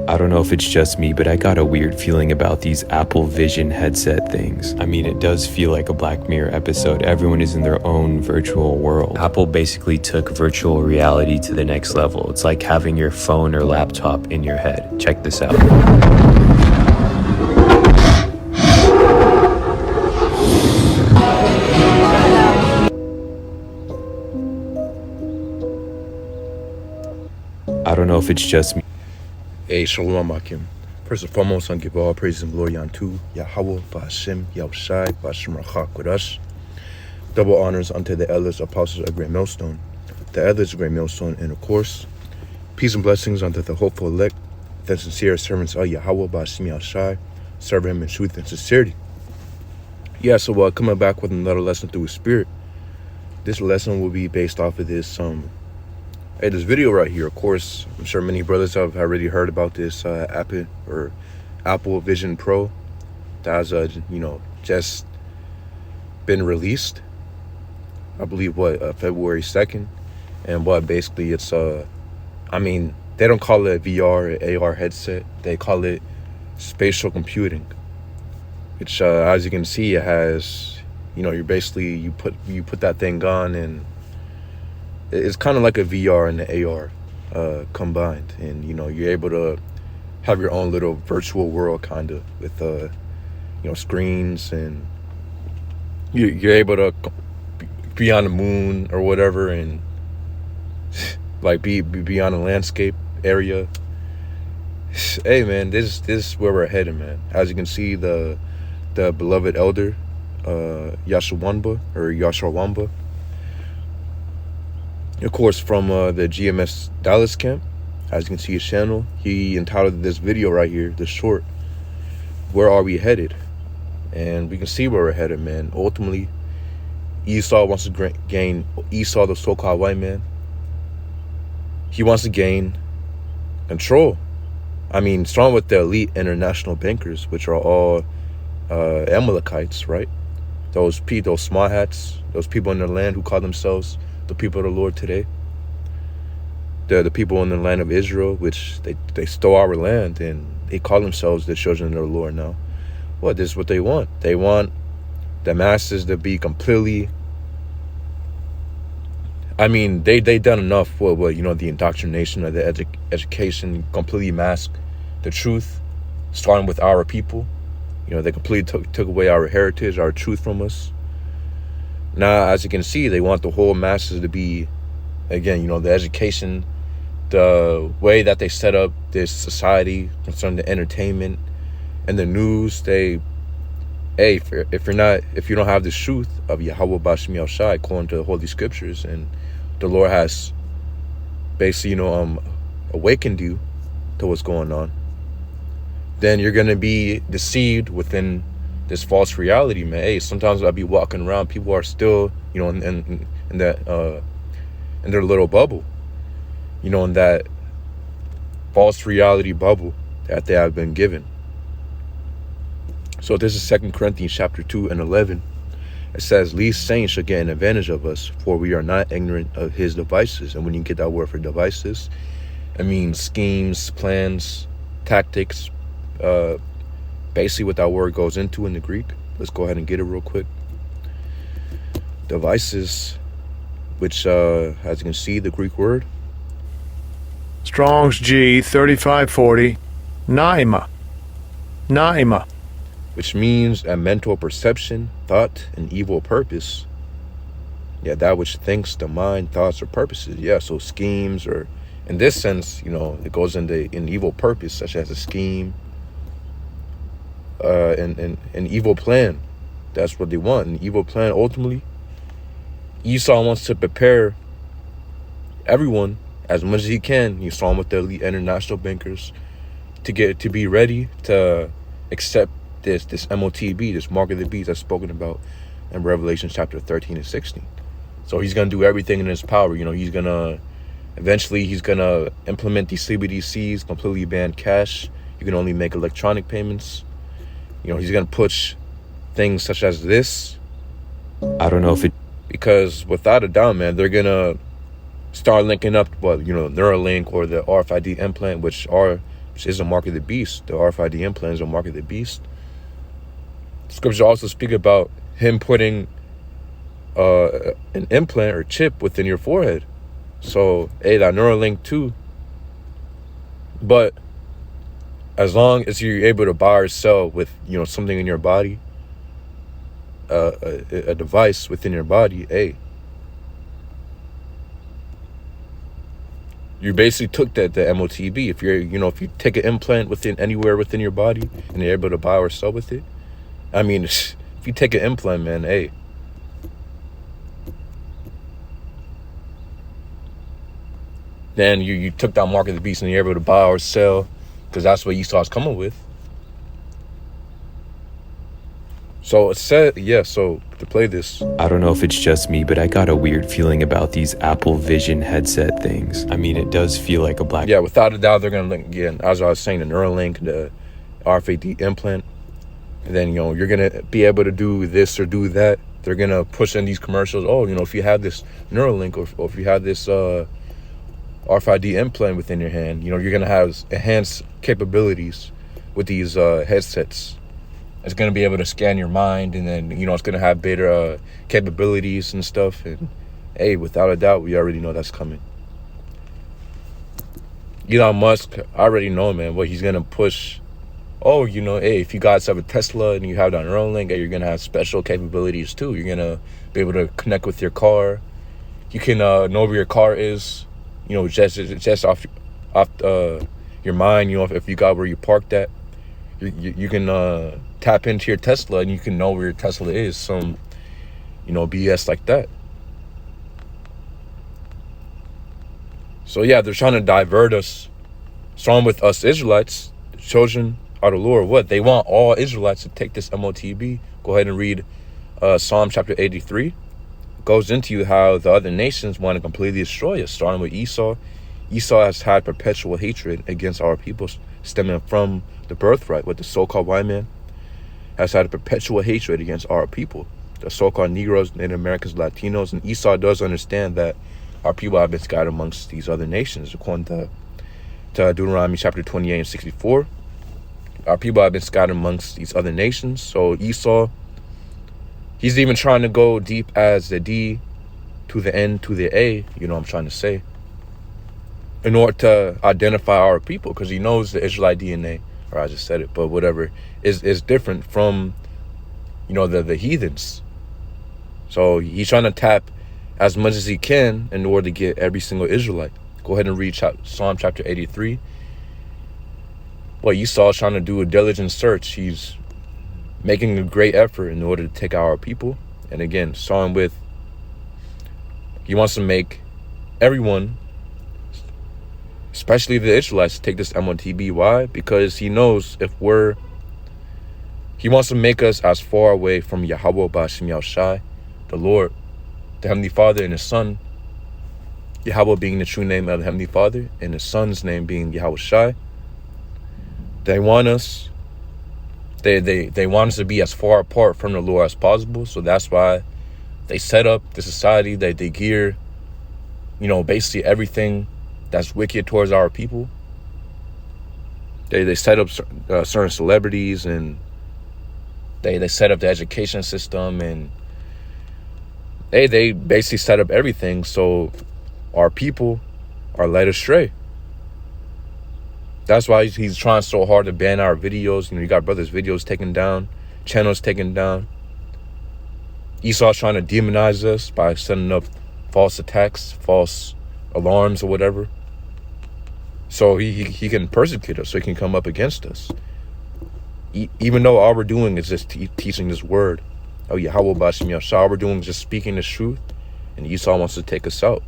I don't know if it's just me, but I got a weird feeling about these Apple Vision headset things. I mean, it does feel like a Black Mirror episode. Everyone is in their own virtual world. Apple basically took virtual reality to the next level. It's like having your phone or laptop in your head. Check this out. I don't know if it's just me. Hey, Shalom Akim. First and foremost, I give all praise and glory unto Yahweh, Ba'ashem, Yahushai, Ba'ashem Rachak with us. Double honors unto the elders, apostles of Great Millstone, the elders of Great Millstone, and of course, peace and blessings unto the hopeful elect, the sincere servants of Yahweh, Ba'ashem Yahushai, serve him in truth and sincerity. Yeah, so coming back with another lesson through his spirit. This lesson will be based off of this this video right here. Of course, I'm sure many brothers have already heard about this Apple Vision Pro that has just been released. I believe February 2nd, and basically it's they don't call it a VR or AR headset. They call it spatial computing, which as you can see, it has you put that thing on, and it's kind of like a VR and the AR combined, and you're able to have your own little virtual world kind of with screens, and you're able to be on the moon or whatever, and like be on a landscape area. Hey man, this is where we're headed, man. As you can see, the beloved elder Yashawamba, of course, from the GMS Dallas camp. As you can see his channel, he entitled this video right here, the short, "Where Are We Headed?" And we can see where we're headed, man. Ultimately, Esau wants to gain, Esau, the so-called white man, he wants to gain control. Starting with the elite international bankers, which are all Amalekites, right? Those small hats, those people in the land who call themselves the people of the Lord today. The people in the land of Israel, which they stole our land, and they call themselves the children of the Lord now. This is what they want. They want the masses to be completely, they done enough for the indoctrination of the education, completely mask the truth, starting with our people. They completely took away our heritage, our truth from us. Now, as you can see, they want the whole masses to be, again, the education, the way that they set up this society concerning the entertainment and the news. If you don't have the truth of Yahweh Ba'ashem Yahushai according to the Holy Scriptures, and the Lord has basically, awakened you to what's going on, then you're gonna be deceived within this false reality, man. Sometimes I'll be walking around, people are still, in their little bubble, in that false reality bubble that they have been given. So this is 2 Corinthians chapter 2 and 11. It says, "Least saints shall get an advantage of us, for we are not ignorant of his devices." And when you get that word for devices, it means schemes, plans, tactics, basically what that word goes into in the Greek. Let's go ahead and get it real quick. Devices, which as you can see, the Greek word Strong's G 3540, Naima, which means a mental perception, thought, and evil purpose. Yeah, that which thinks, the mind, thoughts, or purposes. Yeah, so schemes, or in this sense, it goes into an evil purpose, such as a scheme, an evil plan. That's what they want, an evil plan. Ultimately, Esau wants to prepare everyone as much as he can. You saw him with the elite international bankers to be ready to accept this MOTB, this mark of the beast that's spoken about in Revelation chapter 13 and 16. So he's gonna do everything in his power. He's gonna implement these CBDCs, completely ban cash. You can only make electronic payments. He's gonna push things such as this. I don't know if it, because without a doubt, man, they're gonna start linking up Neuralink or the RFID implant, which are is a mark of the beast. The RFID implant is a mark of the beast. Scripture also speak about him putting an implant or chip within your forehead. So, hey, that Neuralink too. But as long as you're able to buy or sell with, something in your body, a device within your body, hey, you basically took the MOTB. If if you take an implant anywhere within your body and you're able to buy or sell with it, I mean, if you take an implant, man, hey, then you took that mark of the beast and you're able to buy or sell, because that's what Esau's coming with. So it said, so to play this. I don't know if it's just me, but I got a weird feeling about these Apple Vision headset things. I mean, it does feel like a black... Yeah, without a doubt, they're going to link, again, as I was saying, the Neuralink, the RFID implant. And then, you're going to be able to do this or do that. They're going to push in these commercials. Oh, if you have this Neuralink or if you have this RFID implant within your hand, you're going to have enhanced capabilities with these headsets. It's going to be able to scan your mind, and then, it's going to have better capabilities and stuff. And, hey, without a doubt, we already know that's coming. Elon Musk, I already know, man, what he's going to push. Oh, hey, if you guys have a Tesla and you have that Neuralink, hey, you're going to have special capabilities, too. You're going to be able to connect with your car. You can know where your car is, just off your mind, if you got where you parked at. You can tap into your Tesla and you can know where your Tesla is. Some, BS like that. So yeah, they're trying to divert us. Starting with us Israelites, the children of the Lord. What? They want all Israelites to take this MOTB. Go ahead and read Psalm chapter 83. It goes into how the other nations want to completely destroy us. Starting with Esau. Esau has had perpetual hatred against our people, stemming from the birthright, with the so-called white man has had a perpetual hatred against our people, the so-called Negroes, Native Americans, Latinos. And Esau does understand that our people have been scattered amongst these other nations. According to Deuteronomy chapter 28 and 64, our people have been scattered amongst these other nations. So Esau, he's even trying to go deep as the D to the N to the A, I'm trying to say, in order to identify our people, because he knows the Israelite DNA, or I just said it, but whatever, is different from, the heathens. So he's trying to tap as much as he can in order to get every single Israelite. Go ahead and read Psalm chapter 83. Well, Esau is trying to do a diligent search. He's making a great effort in order to take out our people. And again, starting with, he wants to make everyone, especially the Israelites, take this MOTB. Why? Because he knows he wants to make us as far away from Yahweh Ba'Shem Yahushai, the Lord, the Heavenly Father, and His Son. Yahweh being the true name of the Heavenly Father, and His Son's name being Yahushai. They want us, they want us to be as far apart from the Lord as possible. So that's why they set up the society that they gear, basically everything that's wicked towards our people. They set up certain celebrities, and they set up the education system, and they basically set up everything so our people are led astray. That's why he's trying so hard to ban our videos. You got brothers' videos taken down, channels taken down. Esau's trying to demonize us by setting up false attacks, false alarms or whatever. So he can persecute us, so he can come up against us. Even though all we're doing is just teaching this word. Oh, Yahweh Ba'Shem Yahushua. All we're doing is just speaking the truth. And Esau wants to take us out.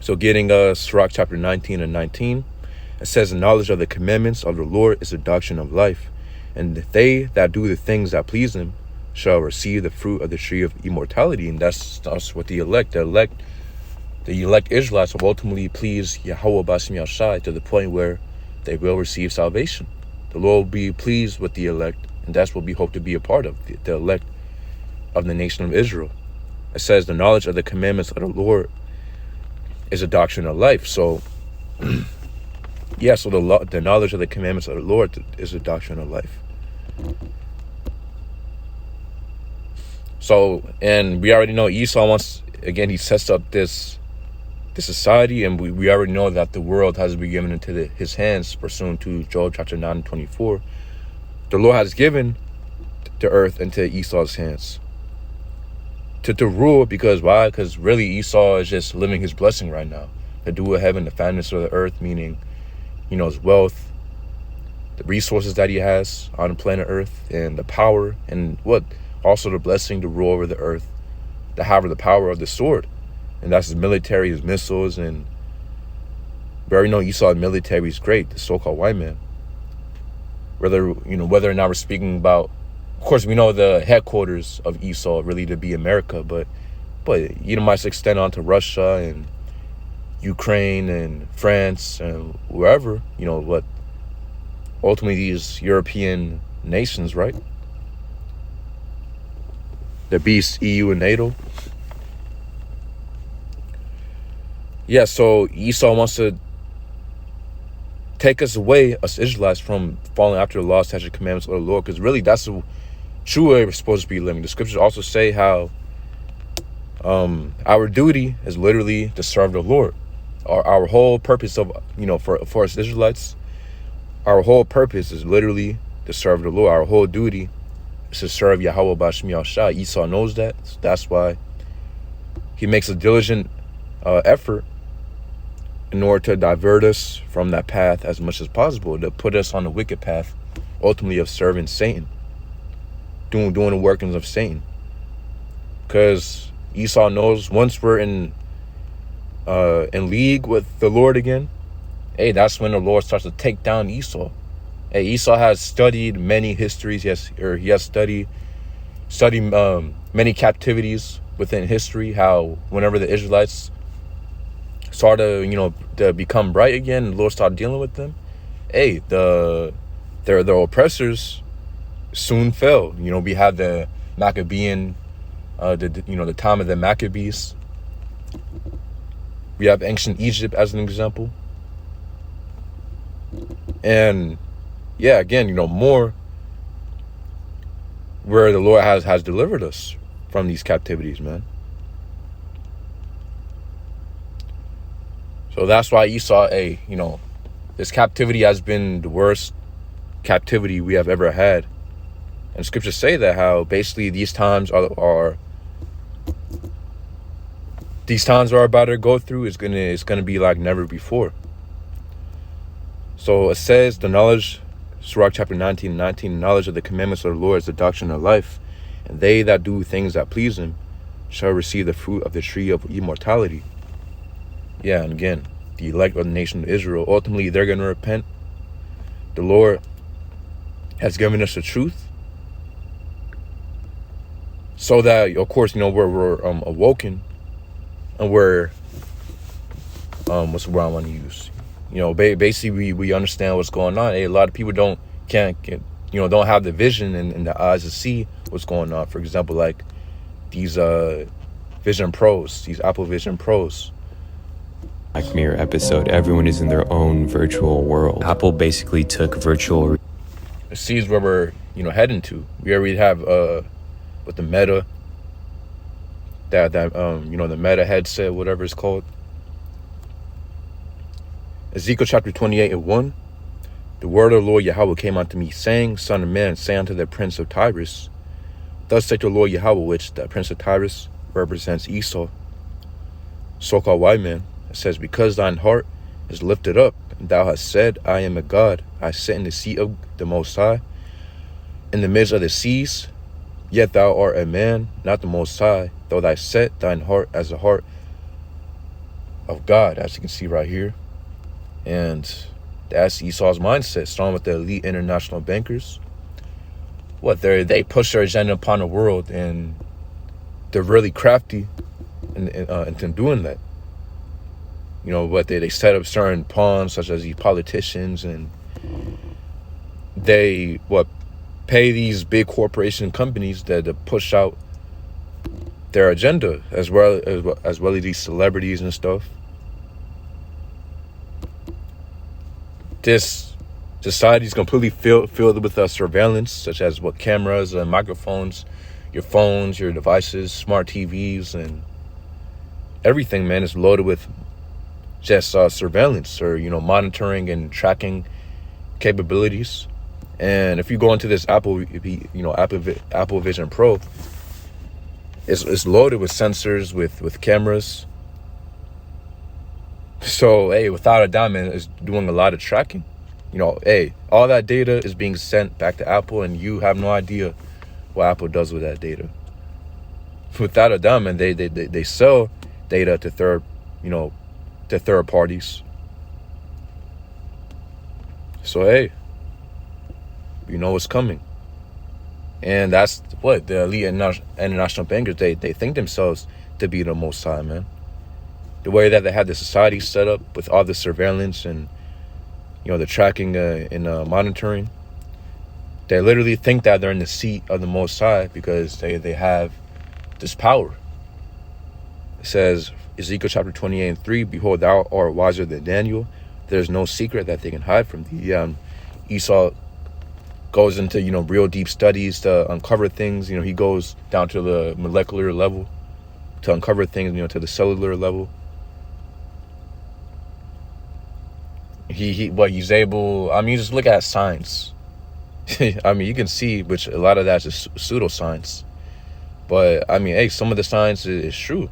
So getting Sirach chapter 19 and 19. It says, the knowledge of the commandments of the Lord is the doctrine of life. And they that do the things that please Him shall receive the fruit of the tree of immortality. And that's what the elect Israelites will ultimately please Yahweh Ba'Shem Yahushai to the point where they will receive salvation. The Lord will be pleased with the elect, and that's what we hope to be a part of, the elect of the nation of Israel. It says the knowledge of the commandments of the Lord is a doctrine of life. So Yeah, so the knowledge of the commandments of the Lord is the doctrine of life. So, and we already know Esau wants, again, he sets up this society, and we already know that the world has been given into his hands, pursuant to Job chapter 9 and 24. The Lord has given the earth into Esau's hands to rule, because why? Because really Esau is just living his blessing right now. The dew of heaven, the fatness of the earth, meaning, his wealth, the resources that he has on the planet Earth, and the power, and also the blessing to rule over the earth, to have the power of the sword. And that's his military, his missiles, and we already know Esau's military is great, the so-called white man. Whether or not we're speaking about, of course, we know the headquarters of Esau really to be America, but might extend on to Russia and Ukraine and France and wherever, ultimately these European nations, right? The beast, EU and NATO. Yeah, so Esau wants to take us away, us Israelites, from following after the law, statutes, commandments of the Lord, because really that's the true way we're supposed to be living. The scriptures also say how our duty is literally to serve the Lord. Our whole purpose of, for us Israelites, our whole purpose is literally to serve the Lord. Our whole duty is to serve Yahweh B'Shem Yahushua. Esau knows that. So that's why he makes a diligent effort in order to divert us from that path as much as possible, to put us on the wicked path, ultimately of serving Satan, doing the workings of Satan. Because Esau knows once we're in league with the Lord again, hey, that's when the Lord starts to take down Esau. Hey, Esau has studied many histories. He has studied many captivities within history. How whenever the Israelites started, to become bright again, the Lord started dealing with them. Hey, their oppressors soon fell. We had the Maccabean, the time of the Maccabees. We have ancient Egypt as an example. And yeah, again, more where the Lord has delivered us from these captivities, man. So that's why Esau, this captivity has been the worst captivity we have ever had. And scriptures say that how basically these times are about to go through is gonna be like never before. So it says the knowledge, Sirach chapter 19, the knowledge of the commandments of the Lord is the doctrine of life, and they that do things that please him shall receive the fruit of the tree of immortality. Yeah, and again, the elect of the nation of Israel, ultimately they're going to repent. The Lord has given us the truth, so that, of course, we're awoken, and we're, what's the word I want to use? Basically we understand what's going on. Hey, a lot of people don't have the vision and the eyes to see what's going on. For example, like these Vision Pros, these Apple Vision Pros. Black Mirror episode, everyone is in their own virtual world. Apple basically took virtual... It sees where we're, heading to. We already have, with the Meta, the Meta headset, whatever it's called. Ezekiel chapter 28 and 1. The word of the Lord Yahweh came unto me, saying, Son of man, say unto the prince of Tyrus, thus saith the Lord Yahweh, which the prince of Tyrus represents Esau, so-called white man. It says, because thine heart is lifted up, and thou hast said, I am a God. I sit in the seat of the Most High, in the midst of the seas. Yet thou art a man, not the Most High, though thy set thine heart as the heart of God, as you can see right here. And that's Esau's mindset, starting with the elite international bankers. They push their agenda upon the world, and they're really crafty in doing that. They set up certain pawns, such as these politicians, and they pay these big corporation companies to push out their agenda, as well as these celebrities and stuff. this society is completely filled with surveillance, such as what cameras and microphones, your phones, your devices, smart TVs, and everything, man, is loaded with just surveillance or, monitoring and tracking capabilities. And if you go into this Apple Vision Pro, it's loaded with sensors, with cameras. So, hey, without a doubt, man, it's doing a lot of tracking. Hey, all that data is being sent back to Apple, and you have no idea what Apple does with that data. Without a doubt, man, they sell data to third parties. So, hey, you know what's coming. And that's what the elite international bankers, they think themselves to be the most high, man. The way that they have the society set up with all the surveillance and, the tracking and monitoring, they literally think that they're in the seat of the Most High because they have this power. It says, Ezekiel chapter 28:3, behold, thou art wiser than Daniel. There's no secret that they can hide from thee. Esau goes into, real deep studies to uncover things. He goes down to the molecular level to uncover things, to the cellular level. He's able, you just look at science. You can see, which a lot of that's just pseudoscience. But, hey, some of the science is true.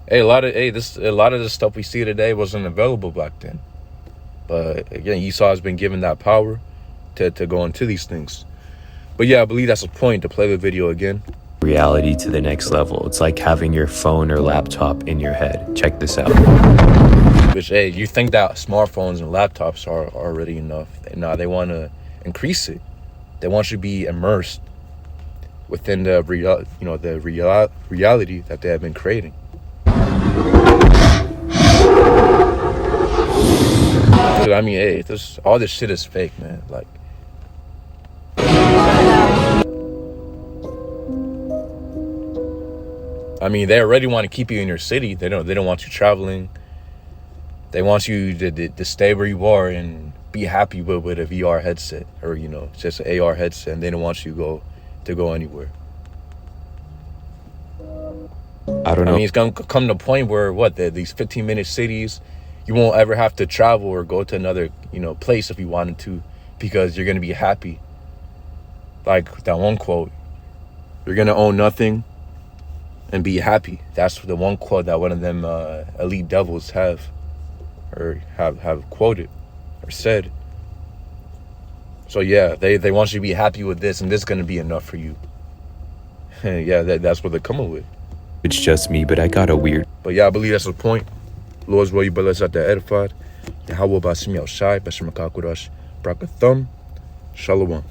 Hey, a lot of this stuff we see today wasn't available back then. But again, Esau has been given that power to go into these things. But yeah, I believe that's the point, to play the video again. Reality to the next level. It's like having your phone or laptop in your head. Check this out. Which, hey, you think that smartphones and laptops are already enough. Now they want to increase it. They want you to be immersed within the reality that they have been creating. Hey, all this shit is fake, man. Like, they already want to keep you in your city. They don't want you traveling. They want you to stay where you are and be happy with a VR headset or, just an AR headset, and they don't want you to go anywhere. I don't know. It's going to come to a point where these 15-minute cities, you won't ever have to travel or go to another, place if you wanted to, because you're going to be happy. Like that one quote, you're going to own nothing and be happy. That's the one quote that one of them elite devils have quoted or said. So yeah, they want you to be happy with this, and this is going to be enough for you. Yeah, that's what they're coming with. It's just me, but I got a weird. But yeah, I believe that's the point. Lord's will you bless out the edified. Yahweh Basim Yal Shai, Bashim Kakurash, Brakathum, Shalom.